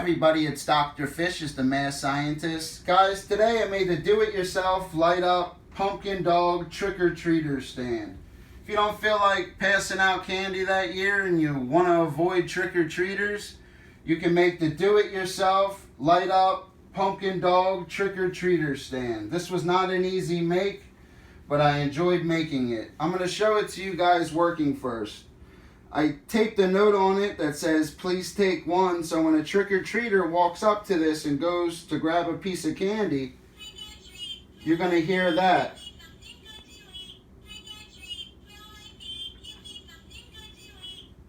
everybody, it's Dr. Fish, is the Mass Scientist. Guys, today I made the do-it-yourself light-up pumpkin dog trick-or-treater stand. If you don't feel like passing out candy that year and you want to avoid trick-or-treaters, you can make the do-it-yourself light-up pumpkin dog trick-or-treater stand. This was not an easy make, but I enjoyed making it. I'm going to show it to you guys working first. I taped a note on it that says, please take one, so when a trick-or-treater walks up to this and goes to grab a piece of candy, you're going to hear that.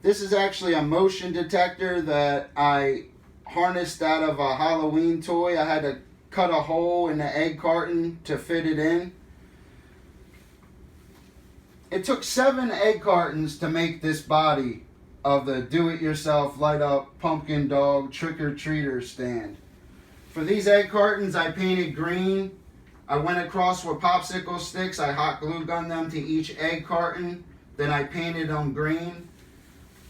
This is actually a motion detector that I harnessed out of a Halloween toy. I had to cut a hole in the egg carton to fit it in. It took 7 egg cartons to make this body of the do-it-yourself light-up pumpkin dog trick-or-treater stand. For these egg cartons, I painted green. I went across with popsicle sticks. I hot glue gunned them to each egg carton. Then I painted them green.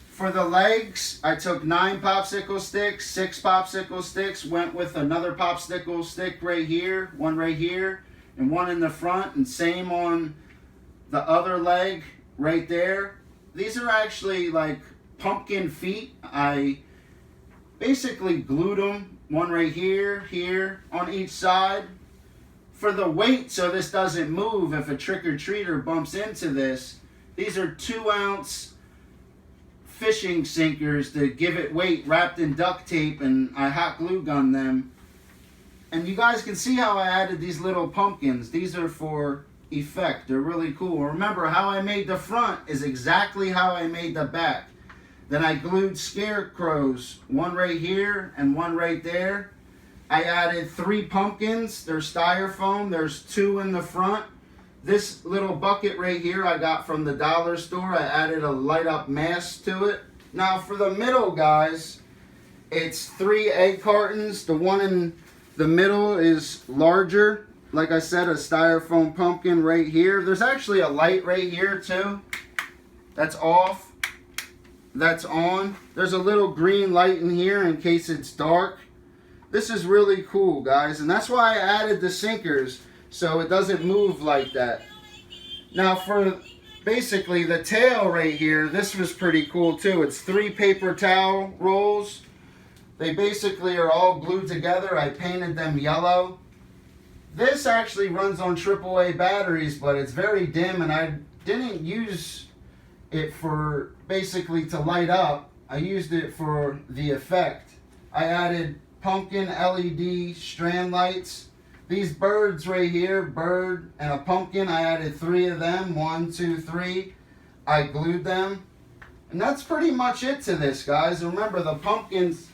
For the legs, I took 9 popsicle sticks, 6 popsicle sticks, went with another popsicle stick right here, one right here, and one in the front, and same on the other leg right there. These are actually like pumpkin feet. I basically glued them, one right here, here on each side. For the weight, so this doesn't move if a trick-or-treater bumps into this, these are 2-ounce fishing sinkers to give it weight, wrapped in duct tape, and I hot glue gunned them. And you guys can see how I added these little pumpkins. These are for effect. They're really cool. Remember, how I made the front is exactly how I made the back. Then I glued scarecrows, one right here and one right there. I added 3 pumpkins. They're styrofoam. There's 2 in the front. This little bucket right here I got from the dollar store. I added a light up mask to it. Now for the middle, guys, it's 3 egg cartons. The one in the middle is larger. Like I said, a styrofoam pumpkin right here. There's actually a light right here too. That's off. That's on. There's a little green light in here in case it's dark. This is really cool, guys. And that's why I added the sinkers, so it doesn't move like that. Now for basically the tail right here, this was pretty cool too. It's 3 paper towel rolls. They basically are all glued together. I painted them yellow. This actually runs on AAA batteries, but it's very dim, and I didn't use it for basically to light up. I used it for the effect. I added pumpkin LED strand lights. These birds right here, bird and a pumpkin, I added 3 of them, 1, 2, 3. I glued them. And that's pretty much it to this, guys. Remember, the pumpkins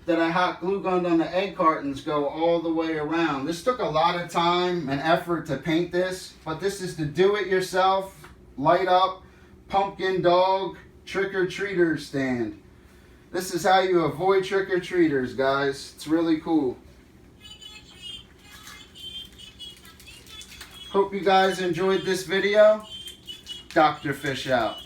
that I hot glue gunned on the egg cartons go all the way around. This took a lot of time and effort to paint this, but this is the do-it-yourself, light-up, pumpkin dog, trick-or-treater stand. This is how you avoid trick-or-treaters, guys. It's really cool. Hope you guys enjoyed this video. Dr. Fish out.